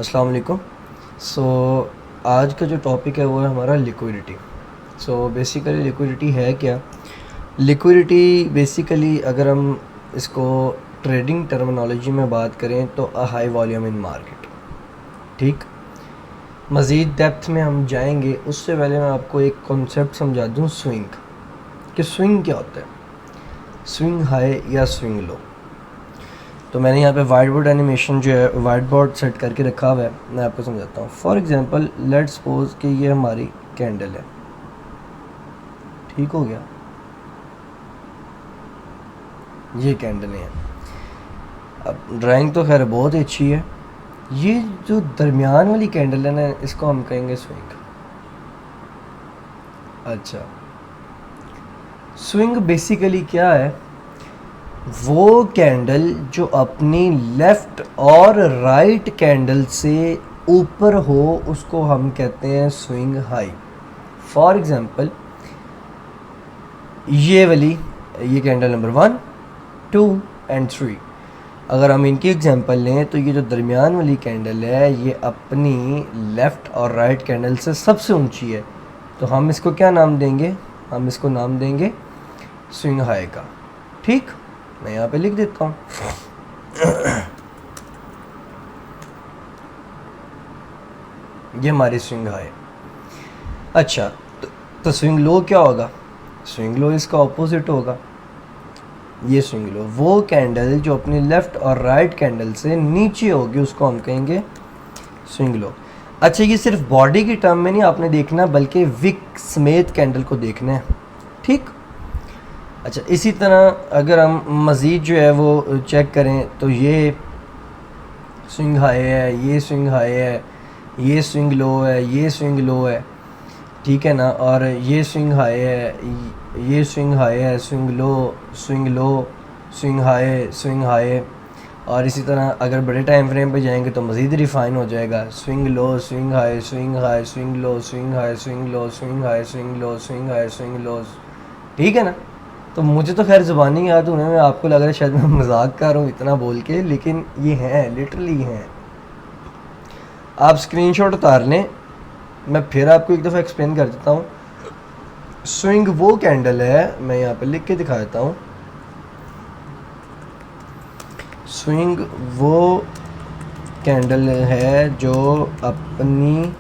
अस्सलाम वालेकुम। सो आज का जो टॉपिक है वो है हमारा लिक्विडिटी। सो बेसिकली लिक्विडिटी है क्या? लिक्विडिटी बेसिकली अगर हम इसको ट्रेडिंग टर्मिनोलॉजी में बात करें तो a high volume in market. ठीक, मज़ीद डेप्थ में हम जाएंगे उससे पहले मैं आपको एक कॉन्सेप्ट समझा दूँ, स्विंग। कि स्विंग क्या होता है, स्विंग हाई या स्विंग लो। तो मैंने यहाँ पे वाइट बोर्ड एनिमेशन जो है वाइट बोर्ड सेट करके रखा हुआ है, मैं आपको समझाता हूँ। फॉर एग्जांपल लेट सपोज कि ये हमारी कैंडल है, ठीक हो गया, ये कैंडल है। अब ड्राइंग तो खैर बहुत ही अच्छी है। ये जो दरमियान वाली कैंडल है ना, इसको हम कहेंगे स्विंग। अच्छा, स्विंग बेसिकली क्या है? वो कैंडल जो अपनी लेफ़्ट और राइट कैंडल से ऊपर हो उसको हम कहते हैं स्विंग हाई। फॉर एग्ज़ाम्पल ये वाली, ये कैंडल नंबर 1, 2 एंड 3, अगर हम इनकी एग्जांपल लें तो ये जो दरमियान वाली कैंडल है ये अपनी लेफ़्ट और राइट कैंडल से सबसे ऊंची है, तो हम इसको क्या नाम देंगे? हम इसको नाम देंगे स्विंग हाई का। ठीक, मैं यहाँ पे लिख देता हूँ। ये हमारी स्विंग हाई। अच्छा, तो स्विंग लो क्या होगा? स्विंग लो इसका ऑपोजिट होगा। ये स्विंग लो वो कैंडल जो अपनी लेफ़्ट और राइट कैंडल से नीचे होगी उसको हम कहेंगे स्विंग लो। अच्छा, ये सिर्फ बॉडी की टर्म में नहीं आपने देखना, बल्कि विक समेत कैंडल को देखना है। ठीक, अच्छा, इसी तरह अगर हम मज़ीद जो है वो चेक करें तो ये स्विंग हाई है, ये स्विंग हाई है, ये स्विंग लो है, ये स्विंग लो है, ठीक है ना, और ये स्विंग हाई है, ये स्विंग हाई है, swing low, swing low, swing high, swing high. और इसी तरह अगर बड़े टाइम फ्रेम पे जाएंगे तो मज़ीद रिफाइन हो जाएगा, swing low, swing high, swing high, swing low, swing high, swing low, swing high, swing low, swing high, swing low. ठीक है ना। तो मुझे तो खैर ज़बानी याद होने में आपको लग रहा है शायद मैं मजाक कर रहा हूँ इतना बोल के, लेकिन ये हैं, लिटरली हैं। आप स्क्रीनशॉट उतार लें, मैं फिर आपको एक दफ़ा एक्सप्लेन कर देता हूँ। स्विंग वो कैंडल है, मैं यहाँ पे लिख के दिखा देता हूँ। स्विंग वो कैंडल है जो अपनी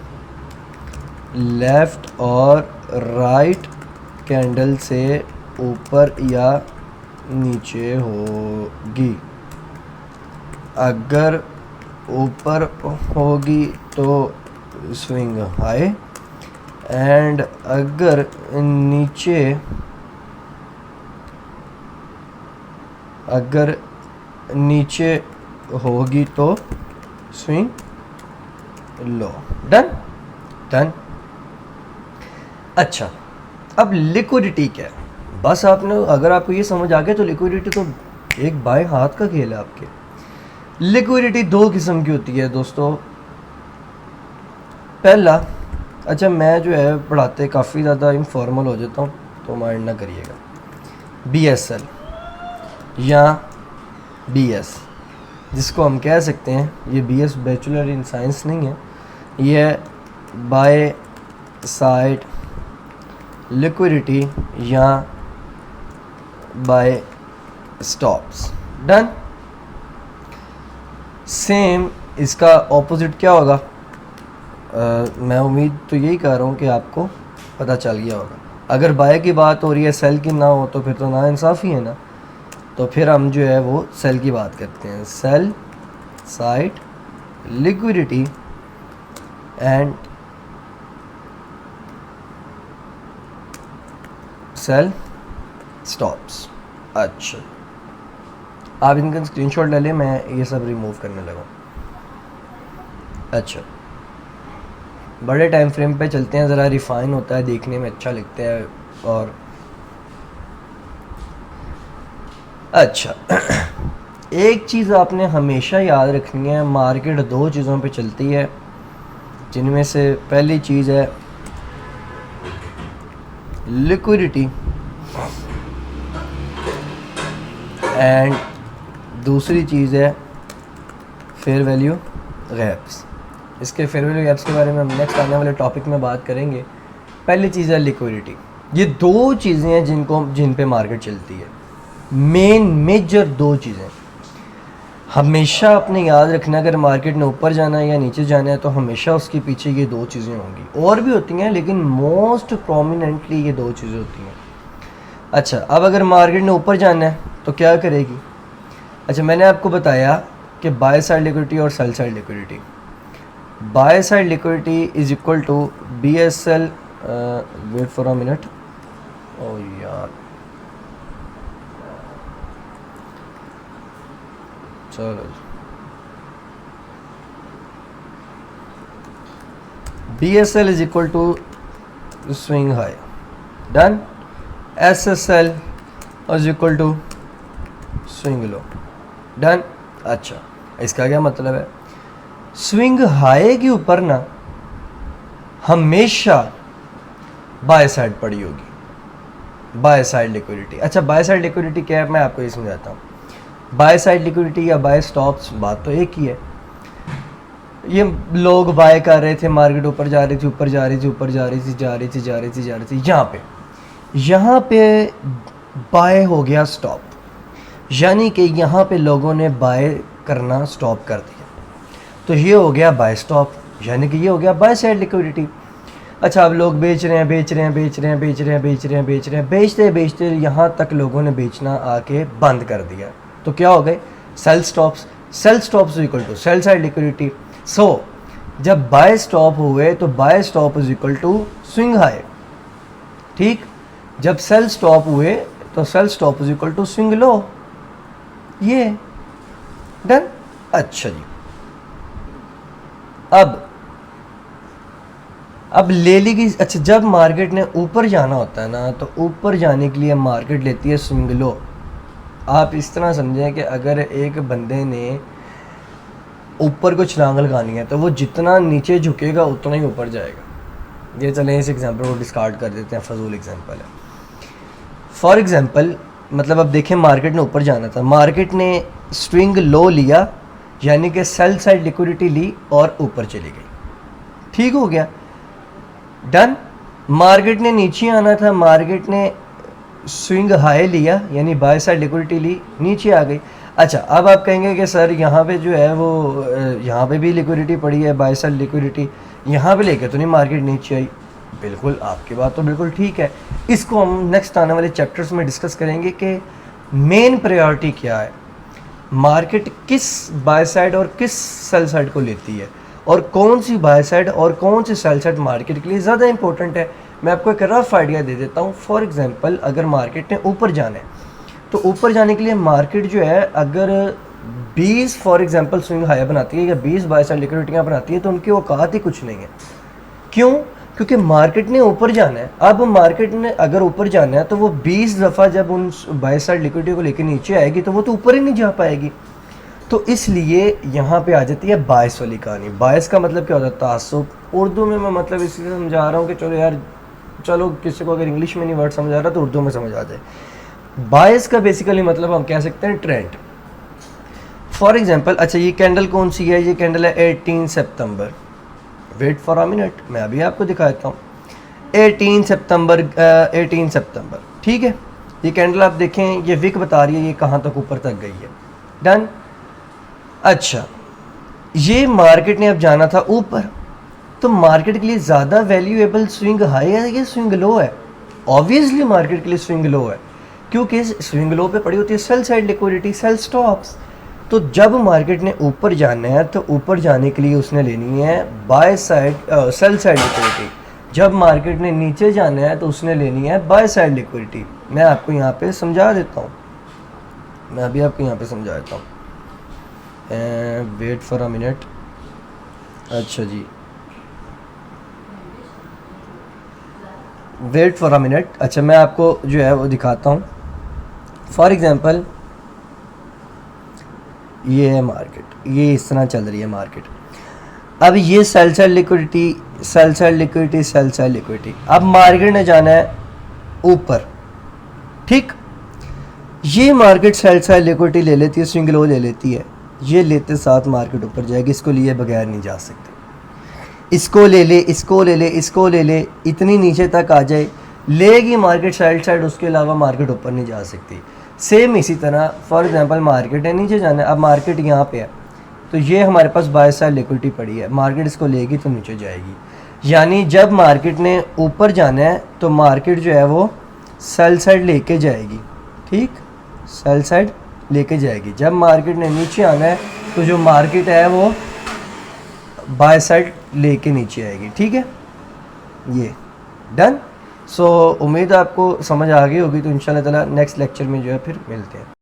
लेफ़्ट और राइट कैंडल से ऊपर या नीचे होगी। अगर ऊपर होगी तो स्विंग हाई, एंड अगर नीचे होगी तो स्विंग लो। Done done. अच्छा, अब लिक्विडिटी क्या है? बस आपने, अगर आपको ये समझ आ गया तो लिक्विडिटी तो एक बाएं हाथ का खेल है आपके। लिक्विडिटी दो किस्म की होती है दोस्तों। पहला, अच्छा मैं जो है पढ़ाते काफ़ी ज़्यादा इनफॉर्मल हो जाता हूँ तो माइंड ना करिएगा, BSL या BS जिसको हम कह सकते हैं, ये BS बैचलर इन साइंस नहीं है, ये बाय साइड लिक्विडिटी या बाय स्टॉप्स। डन। सेम इसका ऑपोजिट क्या होगा? मैं उम्मीद तो यही कर रहा हूँ कि आपको पता चल गया होगा। अगर बाय की बात हो रही है, सेल की ना हो तो फिर तो ना इंसाफ़ी है ना। तो फिर हम जो है वो सेल की बात करते हैं, sell side liquidity and sell stops. अच्छा, आप इनका स्क्रीनशॉट ले लें, मैं ये सब रिमूव करने लगा। अच्छा, बड़े टाइम फ्रेम पे चलते हैं, ज़रा रिफाइन होता है, देखने में अच्छा लगता है। और अच्छा, एक चीज़ आपने हमेशा याद रखनी है, मार्केट दो चीज़ों पे चलती है, जिनमें से पहली चीज़ है लिक्विडिटी एंड दूसरी चीज़ है फेयर वैल्यू गैप्स। इसके फेयर वैल्यू गैप्स के बारे में हम नेक्स्ट आने वाले टॉपिक में बात करेंगे। पहली चीज़ है लिक्विडिटी। ये दो चीज़ें हैं जिन पे मार्केट चलती है, मेजर दो चीज़ें। हमेशा आपने याद रखना, अगर मार्केट ने ऊपर जाना है या नीचे जाना है तो हमेशा उसके पीछे ये दो चीज़ें होंगी। और भी होती हैं लेकिन मोस्ट प्रोमिनेंटली ये दो चीज़ें होती हैं। अच्छा, अब अगर मार्केट ने ऊपर जाना है तो क्या करेगी? अच्छा, मैंने आपको बताया कि बाय साइड लिक्विडिटी और sell side liquidity. Buy side liquidity is equal to BSL, wait for a minute, ओ यार चलो, BSL is equal to swing high, done. SSL is equal to swing low, done. अच्छा, इसका क्या मतलब है? Swing high के ऊपर ना हमेशा बाय साइड पड़ी होगी, बाय साइड लिक्विडिटी। अच्छा, बाय साइड लिक्विडिटी क्या है, मैं आपको ये समझाता हूँ। बाय साइड लिक्विडिटी या बाय स्टॉप्स, बात तो एक ही है। ये लोग बाय कर रहे थे, मार्केट ऊपर जा रही थी, ऊपर जा रही थी, ऊपर जा रही थी, जा रही थी, जा रही थी, जा रही थी। यहाँ पे बाय हो गया स्टॉप, यानी कि यहाँ पे लोगों ने बाय करना स्टॉप कर दिया, तो ये हो गया बाय स्टॉप, यानी कि ये हो गया बाय साइड लिक्विडिटी। अच्छा, अब लोग बेच रहे हैं, बेच रहे हैं, बेच रहे हैं, बेच रहे हैं, बेच रहे हैं, बेच रहे हैं, बेचते बेचते यहाँ तक लोगों ने बेचना आके बंद कर दिया, तो क्या हो गए? Sell stops. Sell stops equal to sell side liquidity. So जब बाय स्टॉप हुए तो buy stop is equal to swing high, ठीक। जब सेल स्टॉप हुए तो sell stop is equal to swing low, ये डन। अच्छा जी, अब ले ली गई। अच्छा, जब मार्केट ने ऊपर जाना होता है ना, तो ऊपर जाने के लिए मार्केट लेती है स्विंग लो। आप इस तरह समझें कि अगर एक बंदे ने ऊपर को छलांग लगानी है तो वो जितना नीचे झुकेगा उतना ही ऊपर जाएगा। ये चलें, इस एग्जांपल को डिस्कार्ड कर देते हैं, फजूल एग्जांपल है। फॉर एग्जांपल, मतलब अब देखें, मार्केट ने ऊपर जाना था, मार्केट ने स्विंग लो लिया, यानी कि सेल साइड लिक्विडिटी ली और ऊपर चली गई, ठीक हो गया, डन। मार्केट ने नीचे आना था, मार्केट ने स्विंग हाई लिया, यानी बाय साइड लिक्विडिटी ली, नीचे आ गई। अच्छा, अब आप कहेंगे कि सर यहाँ पे जो है वो यहाँ पे भी लिक्विडिटी पड़ी है, बाय साइड लिक्विडिटी, यहाँ पे लेके तो नहीं मार्केट नीचे आई। बिल्कुल, आपकी बात तो बिल्कुल ठीक है। इसको हम नेक्स्ट आने वाले चैप्टर्स में डिस्कस करेंगे कि मेन प्रायोरिटी क्या है, मार्केट किस बाय साइड और किस सेल साइड को लेती है, और कौन सी बाय साइड और कौन सी सेल साइड मार्केट के लिए ज़्यादा इंपॉर्टेंट है। मैं आपको एक रफ आइडिया दे देता हूँ। फॉर एग्जांपल, अगर मार्केट ने ऊपर जाना है तो ऊपर जाने के लिए मार्केट जो है, अगर 20 फॉर एग्जांपल स्विंग हाई बनाती है या 20 बाय साइड लिक्विडिटियाँ बनाती है, तो उनकी औकात ही कुछ नहीं है। क्यों? क्योंकि मार्केट ने ऊपर जाना है। अब मार्केट ने अगर ऊपर जाना है तो वो 20 दफ़ा जब उन बाय साइड लिक्विडिटी को लेकर नीचे आएगी तो वो तो ऊपर ही नहीं जा पाएगी। तो इसलिए यहाँ पे आ जाती है बायस वाली कहानी। बायस का मतलब क्या होता है? तासुब। उर्दू में मैं मतलब इसलिए समझा रहा हूँ कि चलो यार, चलो किसी को अगर इंग्लिश में नहीं वर्ड समझ आ रहा तो उर्दू में समझ आ जाए। बायस का बेसिकली मतलब हम कह सकते हैं ट्रेंड। फॉर एग्जांपल, अच्छा ये कैंडल कौन सी है? ये कैंडल है 18 सितंबर। वेट फॉर अ मिनट, मैं अभी आपको दिखाता हूँ। 18 सितंबर, ठीक है। ये कैंडल आप देखें, ये विक बता रही है ये कहाँ तक ऊपर तक गई है। डन। अच्छा, ये मार्केट ने अब जाना था ऊपर, तो मार्केट के लिए ज़्यादा वैल्यूएबल स्विंग हाई है या स्विंग लो है? ऑब्वियसली मार्केट के लिए स्विंग लो है, क्योंकि स्विंग लो पे पड़ी होती है sell side liquidity, sell stops. तो जब मार्केट ने ऊपर जाना है तो ऊपर जाने के लिए उसने लेनी है by side cell side liquidity. जब मार्केट ने नीचे जाना है तो उसने लेनी है बाय साइड लिक्विडिटी। मैं आपको यहाँ पे समझा देता हूँ, मैं अभी आपको यहाँ पे समझा देता हूँ। Wait for a minute. अच्छा जी, वेट फॉर अ मिनट। अच्छा, मैं आपको जो है वो दिखाता हूँ। फॉर एग्जांपल, ये है मार्केट, ये इस तरह चल रही है मार्केट। अब ये cell side liquidity, cell side liquidity, cell side liquidity. अब मार्केट ने जाना है ऊपर, ठीक। ये मार्केट सेल साइड लिक्विडिटी ले लेती है, स्विंग लो ले लेती है। ये लेते साथ मार्केट ऊपर जाएगी, इसको लिए बगैर नहीं जा सकते। इसको ले ले, इसको ले ले, इसको ले ले, इतनी नीचे तक आ जाए, लेगी मार्केट साइड, उसके अलावा मार्केट ऊपर नहीं जा सकती। सेम इसी तरह फॉर एग्जांपल मार्केट है, नीचे जाना है, अब मार्केट यहाँ पे है, तो ये हमारे पास बाय साइड लिक्विडिटी पड़ी है, मार्केट इसको लेगी तो नीचे जाएगी। यानी जब मार्केट ने ऊपर जाना है तो मार्केट जो है वो सेल साइड लेके जाएगी, ठीक, सेल साइड लेके जाएगी। जब मार्केट ने नीचे आना है तो जो मार्केट है वो बाय साइड लेके नीचे आएगी, ठीक है, ये डन। सो उम्मीद है आपको समझ आ गई होगी। तो इंशाल्लाह ताला नेक्स्ट लेक्चर में जो है फिर मिलते हैं।